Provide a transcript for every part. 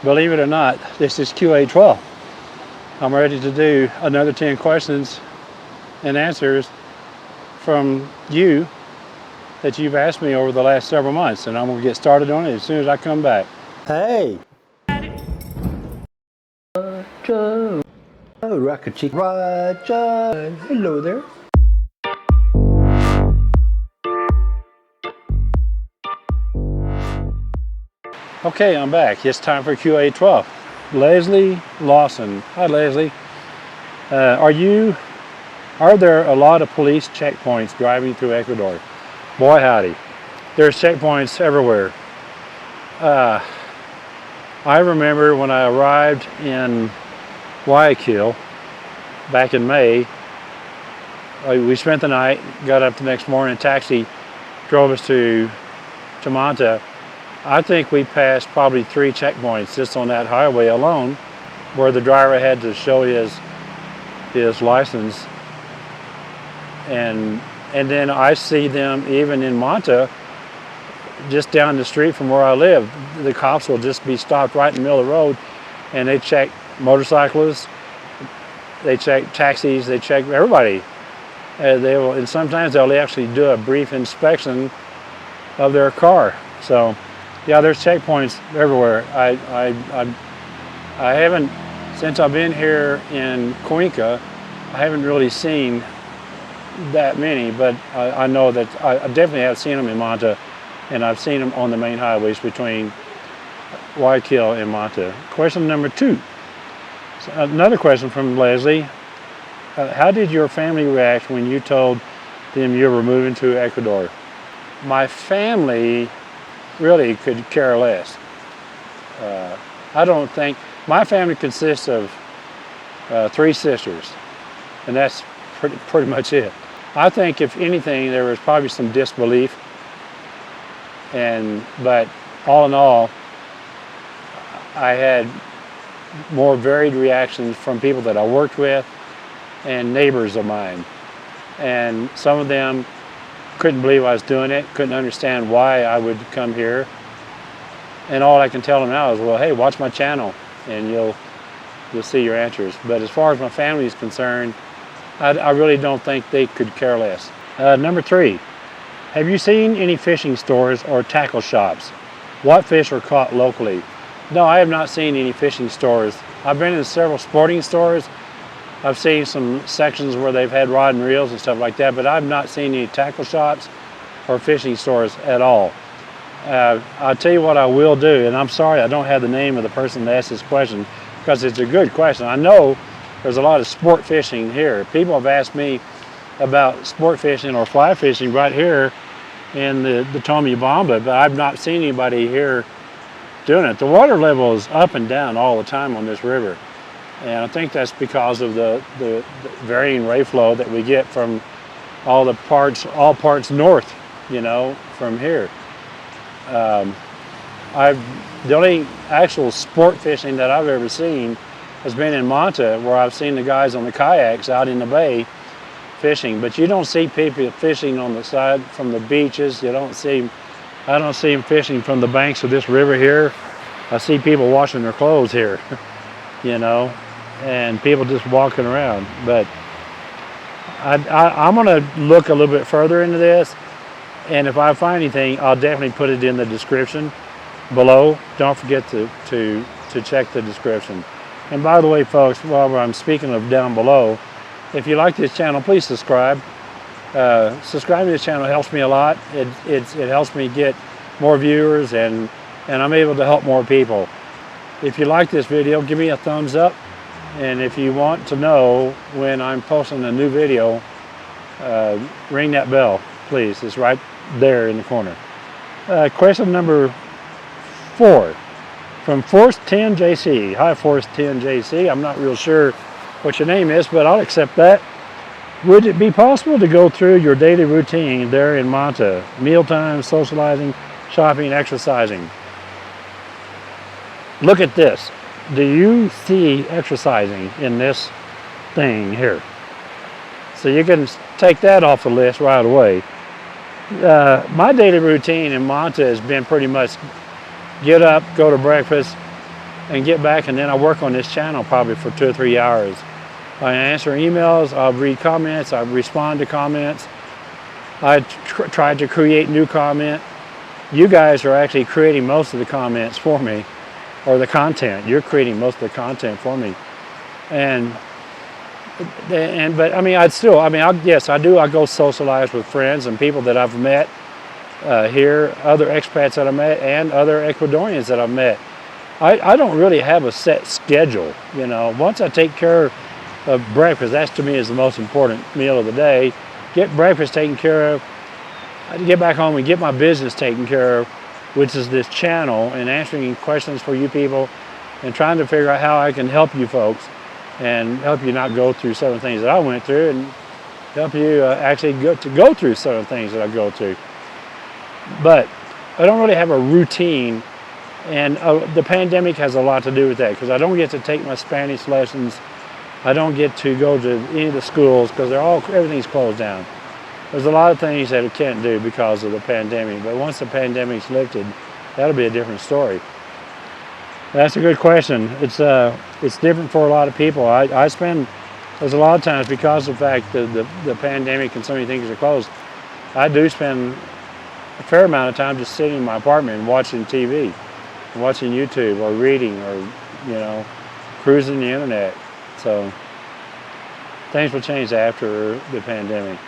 Believe it or not, this is QA12. I'm ready to do another 10 questions and answers from you that you've asked me over the last several months, and I'm going to get started on it as soon as I come back. Hey! Racha, Rocka, chica, racha. Hello there. Okay, I'm back. It's time for QA12. Leslie Lawson. Hi, Leslie. Are there a lot of police checkpoints driving through Ecuador? Boy, howdy. There's checkpoints everywhere. I remember when I arrived in Guayaquil back in May, we spent the night, got up the next morning, taxi drove us to Manta. I think we passed probably 3 checkpoints just on that highway alone, where the driver had to show his license. And then I see them even in Manta, just down the street from where I live. The cops will just be stopped right in the middle of the road, and they check motorcyclists, they check taxis, they check everybody. And sometimes they'll actually do a brief inspection of their car. So, yeah, there's checkpoints everywhere. I haven't, since I've been here in Cuenca, I haven't really seen that many, but I know that I definitely have seen them in Manta, and I've seen them on the main highways between Guayaquil and Manta. Question number 2. So another question from Leslie. How did your family react when you told them you were moving to Ecuador? My family really could care less. I don't think, my family consists of 3 sisters, and that's pretty much it. I think if anything, there was probably some disbelief, but all in all, I had more varied reactions from people that I worked with and neighbors of mine. And some of them couldn't believe I was doing it, couldn't understand why I would come here. And all I can tell them now is, well, hey, watch my channel and you'll see your answers. But as far as my family is concerned, I really don't think they could care less. Number 3, have you seen any fishing stores or tackle shops? What fish are caught locally? No, I have not seen any fishing stores. I've been in several sporting stores. I've seen some sections where they've had rod and reels and stuff like that, but I've not seen any tackle shops or fishing stores at all. I'll tell you what I will do, and I'm sorry I don't have the name of the person that asked this question, because it's a good question. I know there's a lot of sport fishing here. People have asked me about sport fishing or fly fishing right here in the Tomobamba, but I've not seen anybody here doing it. The water level is up and down all the time on this river. And I think that's because of the varying ray flow that we get from all parts north, you know, from here. The only actual sport fishing that I've ever seen has been in Manta, where I've seen the guys on the kayaks out in the bay fishing. But you don't see people fishing on the side from the beaches. I don't see them fishing from the banks of this river here. I see people washing their clothes here, you know, and people just walking around. But I'm going to look a little bit further into this, and if I find anything, I'll definitely put it in the description below. Don't forget to check the description. And by the way, folks, while I'm speaking of down below, if you like this channel, please subscribe. Subscribing to this channel helps me a lot. It helps me get more viewers, and I'm able to help more people. If you like this video, give me a thumbs up. And if you want to know when I'm posting a new video, ring that bell, please. It's right there in the corner. Question number 4 from Force10JC. Hi, Force10JC. I'm not real sure what your name is, but I'll accept that. Would it be possible to go through your daily routine there in Manta? Mealtime, socializing, shopping, exercising. Look at this. Do you see exercising in this thing here? So you can take that off the list right away. My daily routine in Manta has been pretty much get up, go to breakfast, and get back, and then I work on this channel probably for 2 or 3 hours. I answer emails, I'll read comments, I respond to comments. I try to create new content. You guys are actually creating most of the comments for me, or the content. You're creating most of the content for me. But I mean, yes, I do. I go socialize with friends and people that I've met here, other expats that I met, and other Ecuadorians that I've met. I don't really have a set schedule, you know. Once I take care of breakfast, that to me is the most important meal of the day. Get breakfast taken care of. I get back home and get my business taken care of, which is this channel, and answering questions for you people and trying to figure out how I can help you folks and help you not go through some of the things that I went through, and help you actually go through some of the things that I go through. But I don't really have a routine, and the pandemic has a lot to do with that, because I don't get to take my Spanish lessons. I don't get to go to any of the schools because everything's closed down. There's a lot of things that I can't do because of the pandemic, but once the pandemic's lifted, that'll be a different story. That's a good question. It's different for a lot of people. There's a lot of times, because of the fact that the pandemic and so many things are closed, I do spend a fair amount of time just sitting in my apartment and watching TV, watching YouTube, or reading, or, you know, cruising the internet. So things will change after the pandemic.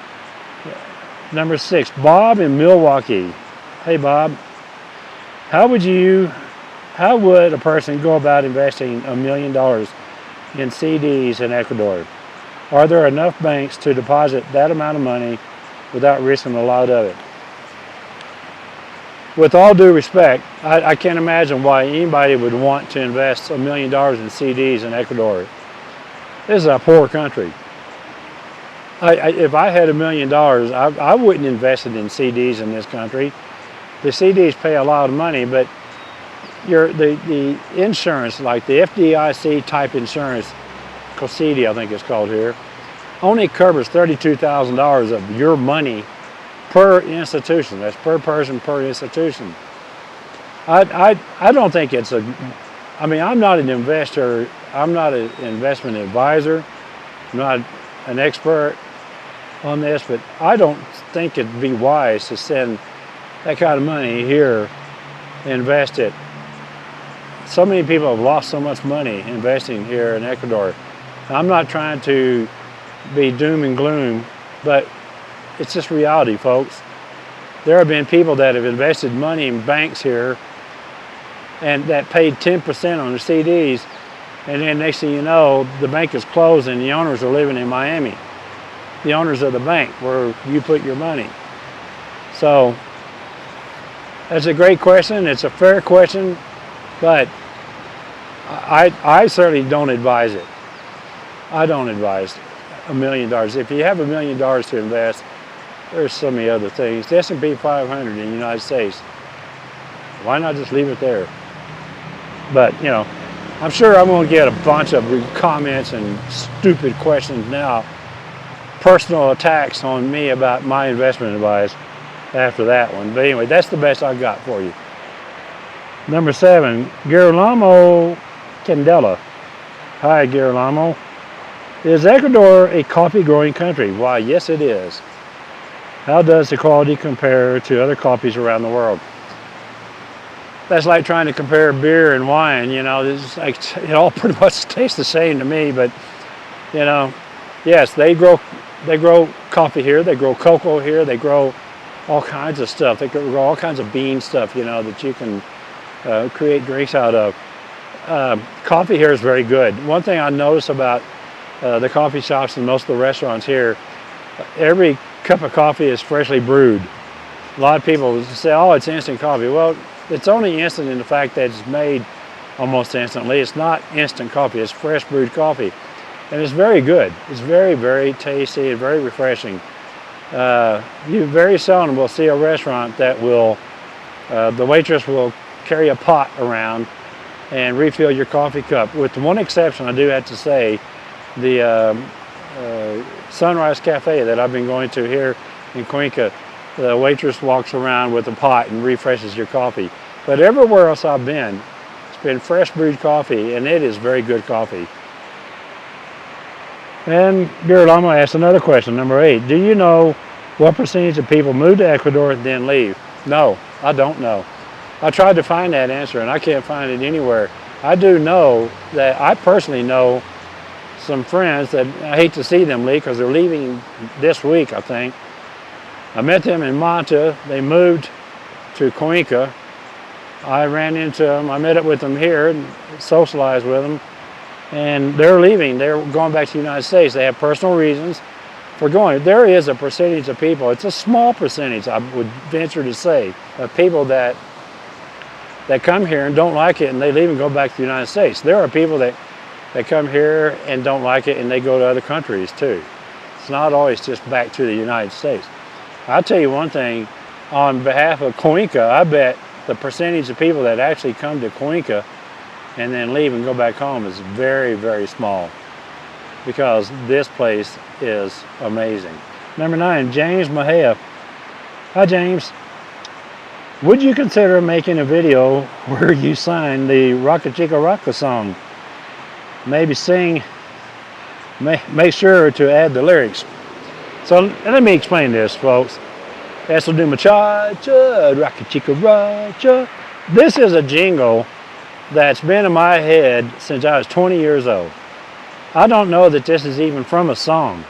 Number 6, Bob in Milwaukee. Hey Bob, how would a person go about investing $1 million in CDs in Ecuador? Are there enough banks to deposit that amount of money without risking a lot of it? With all due respect, I can't imagine why anybody would want to invest $1 million in CDs in Ecuador. This is a poor country. If I had $1 million, I wouldn't invest it in CDs in this country. The CDs pay a lot of money, but the insurance, like the FDIC type insurance, COSIDI I think it's called here, only covers $32,000 of your money per institution. That's per person per institution. I don't think it's I'm not an investor. I'm not an investment advisor. I'm not an expert on this, but I don't think it'd be wise to send that kind of money here and invest it. So many people have lost so much money investing here in Ecuador. I'm not trying to be doom and gloom, but it's just reality, folks. There have been people that have invested money in banks here and that paid 10% on their CDs, and then next thing you know, the bank is closed and the owners are living in Miami. The owners of the bank where you put your money. So that's a great question. It's a fair question, but I certainly don't advise it. I don't advise $1 million. If you have $1 million to invest, there's so many other things. The S&P 500 in the United States, why not just leave it there? But, you know, I'm sure I'm going to get a bunch of comments and stupid questions now, personal attacks on me about my investment advice after that one. But anyway, that's the best I got for you. Number 7, Girolamo Candela. Hi, Girolamo. Is Ecuador a coffee growing country? Why, yes it is. How does the quality compare to other coffees around the world? That's like trying to compare beer and wine, you know. It's like, it all pretty much tastes the same to me, but, you know, yes, they grow coffee here, they grow cocoa here, they grow all kinds of stuff. They grow all kinds of bean stuff, you know, that you can create drinks out of. Coffee here is very good. One thing I notice about the coffee shops and most of the restaurants here, every cup of coffee is freshly brewed. A lot of people say, oh, it's instant coffee. Well, it's only instant in the fact that it's made almost instantly. It's not instant coffee, it's fresh brewed coffee. And it's very good. It's very, very tasty and very refreshing. You very seldom will see a restaurant that will, the waitress will carry a pot around and refill your coffee cup. With one exception, I do have to say, the Sunrise Cafe that I've been going to here in Cuenca, the waitress walks around with a pot and refreshes your coffee. But everywhere else I've been, been fresh brewed coffee, and it is very good coffee. And girl, I'm gonna ask another question, number 8. Do you know what percentage of people move to Ecuador and then leave? No, I don't know. I tried to find that answer and I can't find it anywhere. I do know that I personally know some friends that I hate to see them leave because they're leaving this week, I think. I met them in Manta. They moved to Cuenca. I ran into them. I met up with them here and socialized with them. And they're leaving. They're going back to the United States. They have personal reasons for going. There is a percentage of people, it's a small percentage, I would venture to say, of people that come here and don't like it and they leave and go back to the United States. There are people that come here and don't like it and they go to other countries too. It's not always just back to the United States. I'll tell you one thing, on behalf of Cuenca, I bet the percentage of people that actually come to Cuenca and then leave and go back home is very, very small, because this place is amazing. Number 9, James Mahia. Hi James. Would you consider making a video where you sign the Rocka Chica Rocka song? Maybe sing, make sure to add the lyrics. So let me explain this, folks. Eso do chacha, Rocka Chica Racha. This is a jingle that's been in my head since I was 20 years old. I don't know that this is even from a song.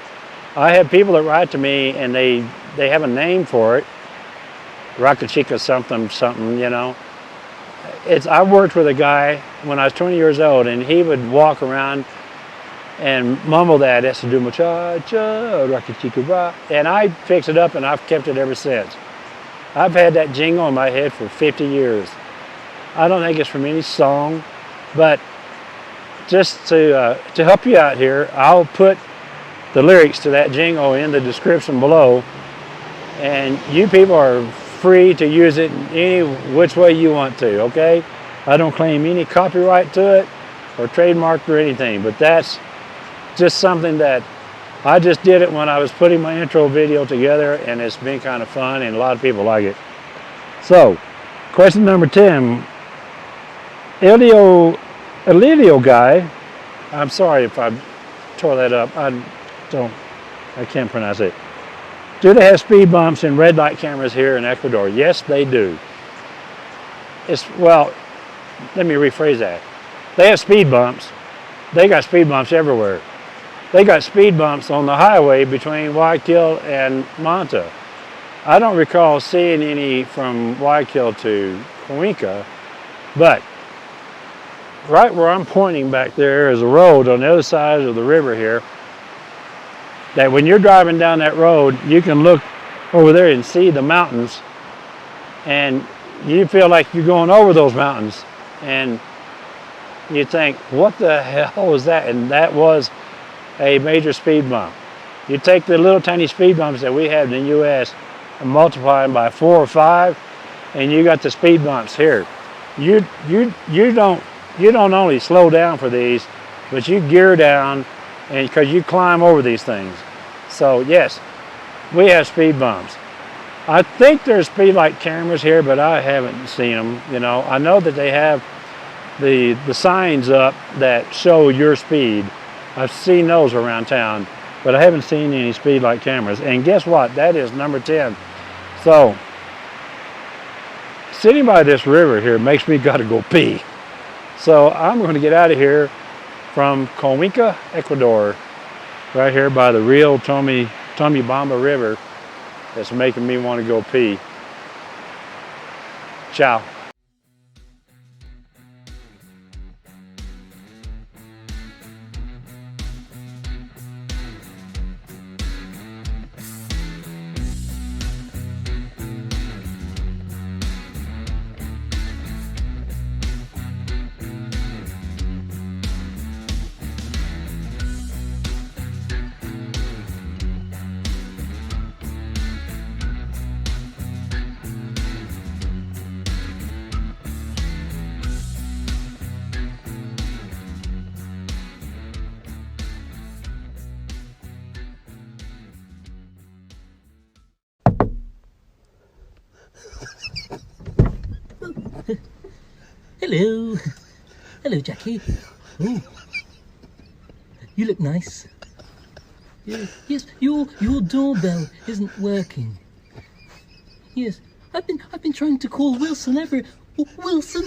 I have people that write to me and they have a name for it. Rocka Chica something, something, you know. I worked with a guy when I was 20 years old and he would walk around and mumble that, Eso do muchacha, Rocka Chica Rock. And I fixed it up and I've kept it ever since. I've had that jingle in my head for 50 years. I don't think it's from any song, but just to help you out here, I'll put the lyrics to that jingle in the description below, and you people are free to use it any which way you want to, okay? I don't claim any copyright to it or trademark or anything, but that's just something that I just did it when I was putting my intro video together, and it's been kind of fun and a lot of people like it. So, question number 10. Elio guy, I'm sorry if I tore that up. I can't pronounce it. Do they have speed bumps and red light cameras here in Ecuador? Yes, they do. Well, let me rephrase that. They have speed bumps. They got speed bumps everywhere. They got speed bumps on the highway between Guayaquil and Manta. I don't recall seeing any from Guayaquil to Cuenca, but right where I'm pointing back there is a road on the other side of the river here, that when you're driving down that road, you can look over there and see the mountains, and you feel like you're going over those mountains, and you think, what the hell was that? And that was a major speed bump. You take the little tiny speed bumps that we have in the U.S. and multiply them by 4 or 5, and you got the speed bumps here. You don't only slow down for these, but you gear down, and because you climb over these things. So yes, we have speed bumps. I think there's speed light cameras here, but I haven't seen them. You know, I know that they have the signs up that show your speed. I've seen those around town, but I haven't seen any speed light cameras. And guess what? That is number 10. So sitting by this river here makes me gotta go pee. So I'm going to get out of here from Cuenca, Ecuador, right here by the real Tomibamba River. That's making me want to go pee. Ciao. Hello. Hello, Jackie. Oh, you look nice. Yes, your doorbell isn't working. Yes, I've been trying to call Wilson Wilson.